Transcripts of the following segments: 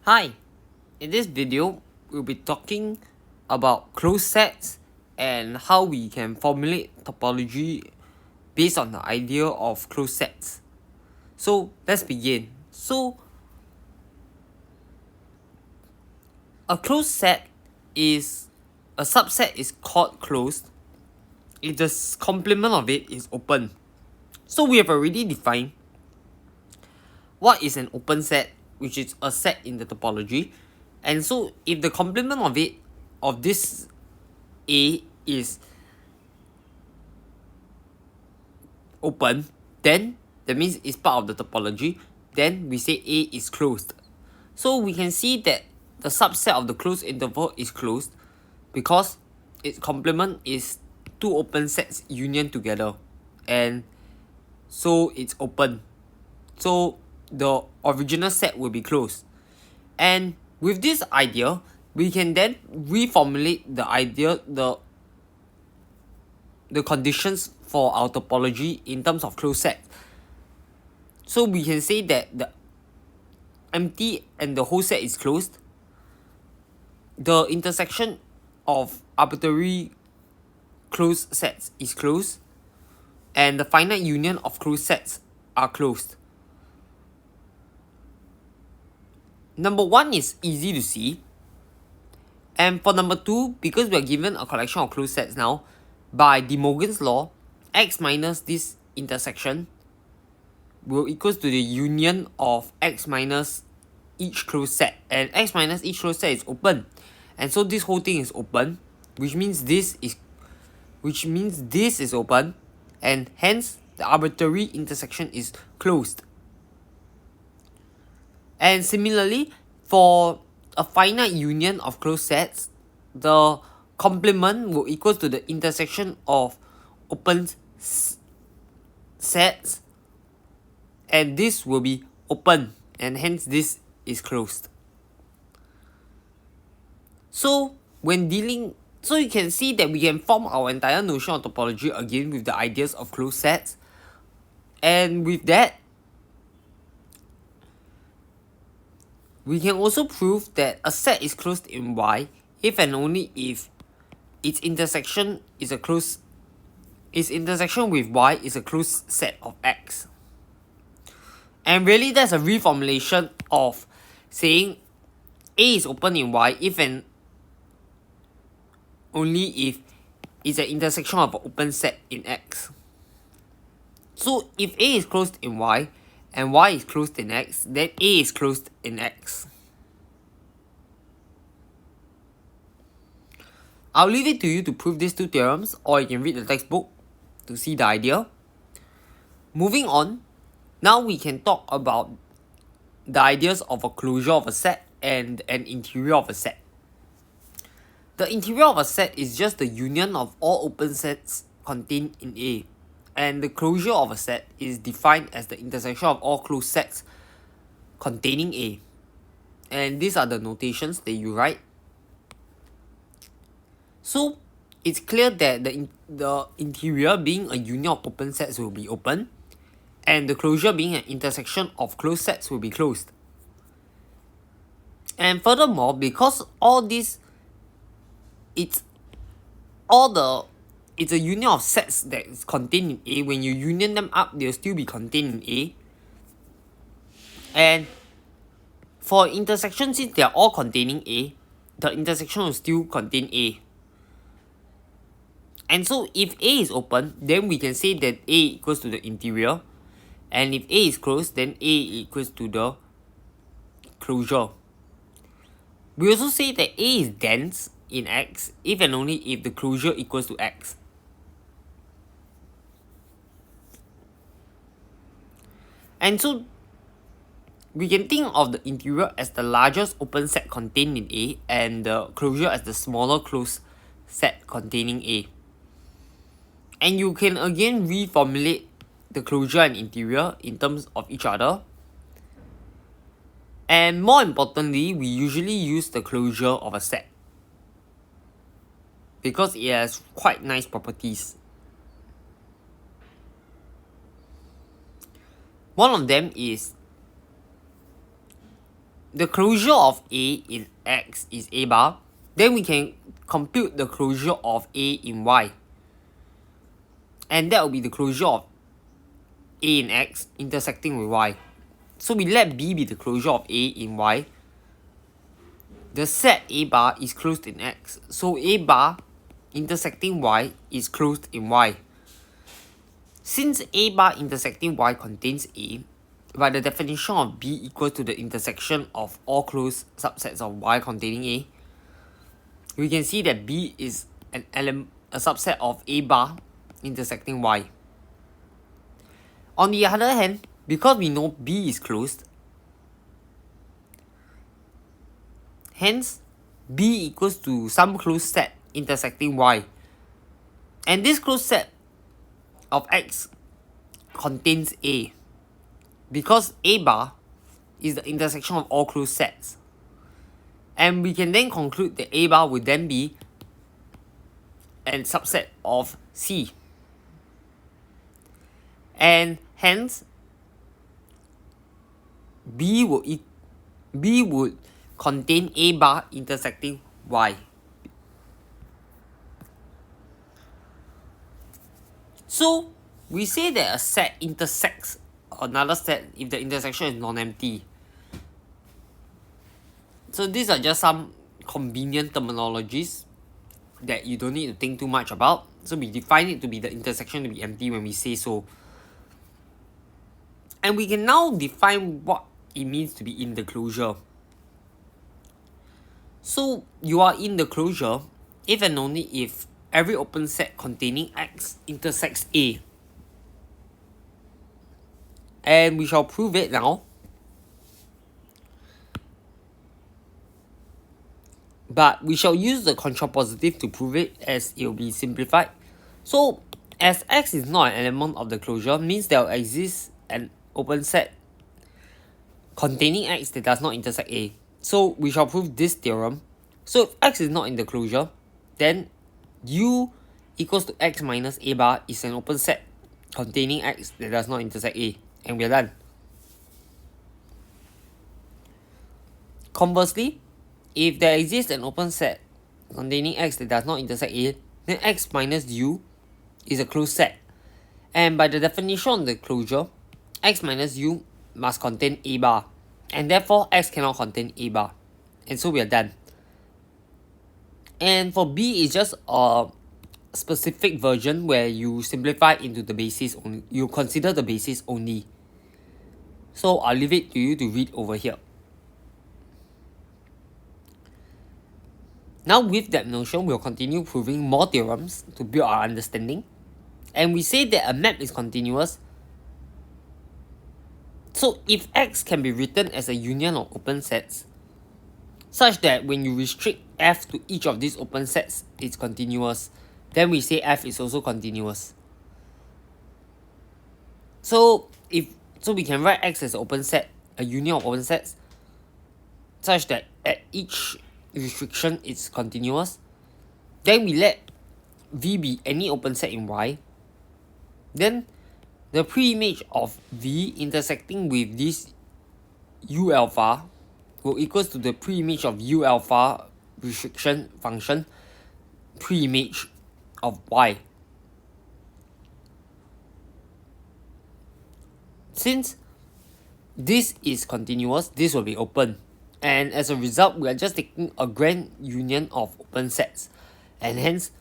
Hi, in this video, we'll be talking about closed sets and how we can formulate topology based on the idea of closed sets. So let's begin. So a closed set is a subset is called closed if the complement of it is open. So we have already defined what is an open set, which is a set in the topology. And so if the complement of it, of this A is open, then that means it's part of the topology, then we say A is closed. So we can see that the subset of the closed interval is closed because its complement is two open sets union together, and so it's open. So the original set will be closed. And with this idea, we can then reformulate the idea, the conditions for our topology in terms of closed set. So we can say that the empty and the whole set is closed. The intersection of arbitrary closed sets is closed, and the finite union of closed sets are closed. Number 1 is easy to see, and for number 2, because we are given a collection of closed sets now, by De Morgan's law, x minus this intersection will equals to the union of x minus each closed set, and x minus each closed set is open, and so this whole thing is open, which means this is open, and hence the arbitrary intersection is closed. And similarly, for a finite union of closed sets, the complement will equal to the intersection of open sets, and this will be open, and hence this is closed. So you can see that we can form our entire notion of topology again with the ideas of closed sets, and with that we can also prove that a set is closed in Y if and only if its intersection with Y is a closed set of X. And really, that's a reformulation of saying A is open in Y if and only if it's an intersection of an open set in X. So if A is closed in Y and Y is closed in X, then A is closed in X. I'll leave it to you to prove these two theorems, or you can read the textbook to see the idea. Moving on, now we can talk about the ideas of a closure of a set and an interior of a set. The interior of a set is just the union of all open sets contained in A, and the closure of a set is defined as the intersection of all closed sets containing A. And these are the notations that you write. So it's clear that the interior being a union of open sets will be open, and the closure being an intersection of closed sets will be closed. And furthermore, because all this, it's a union of sets that is contained in A. When you union them up, they'll still be contained in A. And for intersection, since they are all containing A, the intersection will still contain A. And so if A is open, then we can say that A equals to the interior, and if A is closed, then A equals to the closure. We also say that A is dense in X if and only if the closure equals to X. And so we can think of the interior as the largest open set contained in A, and the closure as the smaller closed set containing A. And you can again reformulate the closure and interior in terms of each other. And more importantly, we usually use the closure of a set because it has quite nice properties. One of them is the closure of A in X is A bar, then we can compute the closure of A in Y. And that will be the closure of A in X intersecting with Y. So we let B be the closure of A in Y. The set A bar is closed in X. So A bar intersecting Y is closed in Y. Since A bar intersecting Y contains A, by the definition of B equal to the intersection of all closed subsets of Y containing A, we can see that B is a subset of A bar intersecting Y. On the other hand, because we know B is closed, hence B equals to some closed set intersecting Y. And this closed set of X contains A, because A bar is the intersection of all closed sets. And we can then conclude that A bar will then be a subset of C. And hence, B would contain A bar intersecting Y. So, we say that a set intersects another set if the intersection is non-empty. So these are just some convenient terminologies that you don't need to think too much about. So we define it to be the intersection to be empty when we say so. And we can now define what it means to be in the closure. So you are in the closure if and only if every open set containing X intersects A. And we shall prove it now. But we shall use the contrapositive to prove it, as it will be simplified. So as X is not an element of the closure, means there will exist an open set containing X that does not intersect A. So we shall prove this theorem. So if X is not in the closure, then U equals to X minus A bar is an open set containing X that does not intersect A. And we are done. Conversely, if there exists an open set containing X that does not intersect A, then X minus U is a closed set. And by the definition of the closure, X minus U must contain A bar. And therefore, X cannot contain A bar. And so we are done. And for B, it's just a specific version where you simplify into the basis only. You consider the basis only. So I'll leave it to you to read over here. Now with that notion, we'll continue proving more theorems to build our understanding. And we say that a map is continuous. So if X can be written as a union of open sets, such that when you restrict F to each of these open sets, it's continuous, then we say F is also continuous. So we can write X as an open set, a union of open sets, such that at each restriction it's continuous. Then we let V be any open set in Y. Then the pre-image of V intersecting with this U alpha will equals to the pre-image of U alpha restriction function pre-image of Y. Since this is continuous, this will be open. And as a result, we are just taking a grand union of open sets. And hence,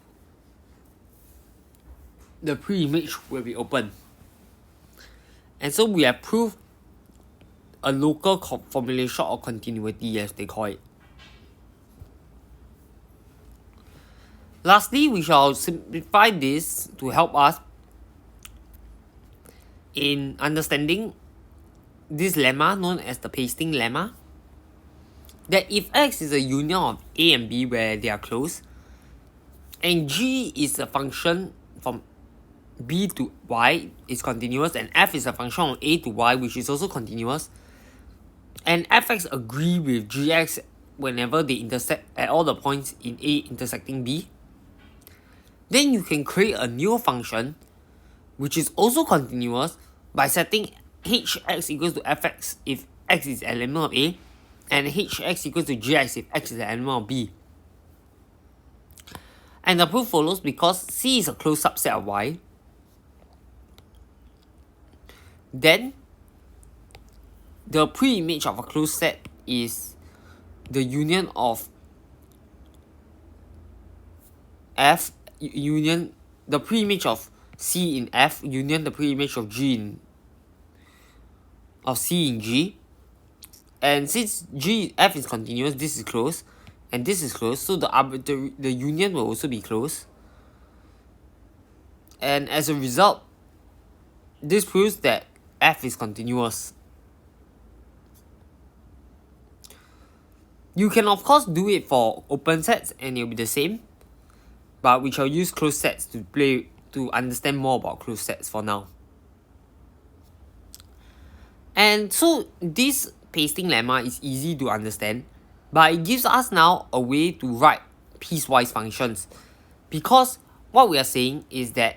the pre-image will be open. And so we have proved a local formulation of continuity, as they call it. Lastly, we shall simplify this to help us in understanding this lemma known as the pasting lemma, that if X is a union of A and B where they are closed, and G is a function from B to Y is continuous, and F is a function of A to Y which is also continuous, and Fx agree with Gx whenever they intersect at all the points in A intersecting B, then you can create a new function which is also continuous by setting hx equals to fx if x is an element of A, and hx equals to gx if x is an element of B. And the proof follows because C is a closed subset of Y. Then the pre-image of a closed set is the union of F union the pre-image of C in F union the pre-image of C in G. And since F is continuous, this is closed and this is closed, so the union will also be closed. And as a result, this proves that F is continuous. You can of course do it for open sets and it will be the same, but we shall use closed sets to understand more about closed sets for now. And so this pasting lemma is easy to understand, but it gives us now a way to write piecewise functions, because what we are saying is that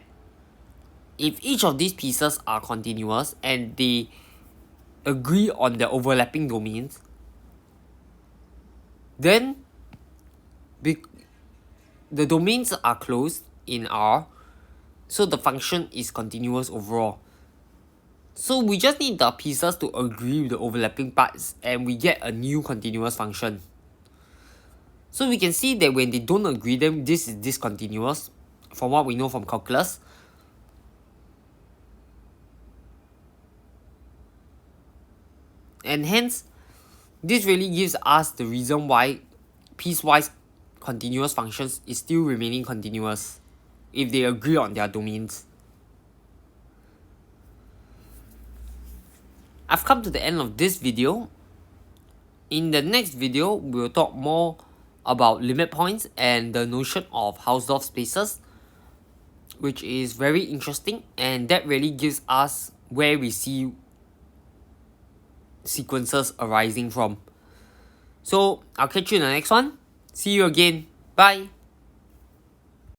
if each of these pieces are continuous and they agree on their overlapping domains, then the domains are closed in R, so the function is continuous overall. So we just need the pieces to agree with the overlapping parts and we get a new continuous function. So we can see that when they don't agree, then this is discontinuous from what we know from calculus. And hence, this really gives us the reason why piecewise continuous functions is still remaining continuous if they agree on their domains. I've come to the end of this video. In the next video, we'll talk more about limit points and the notion of Hausdorff spaces, which is very interesting, and that really gives us where we see sequences arising from. So I'll catch you in the next one. See you again. Bye.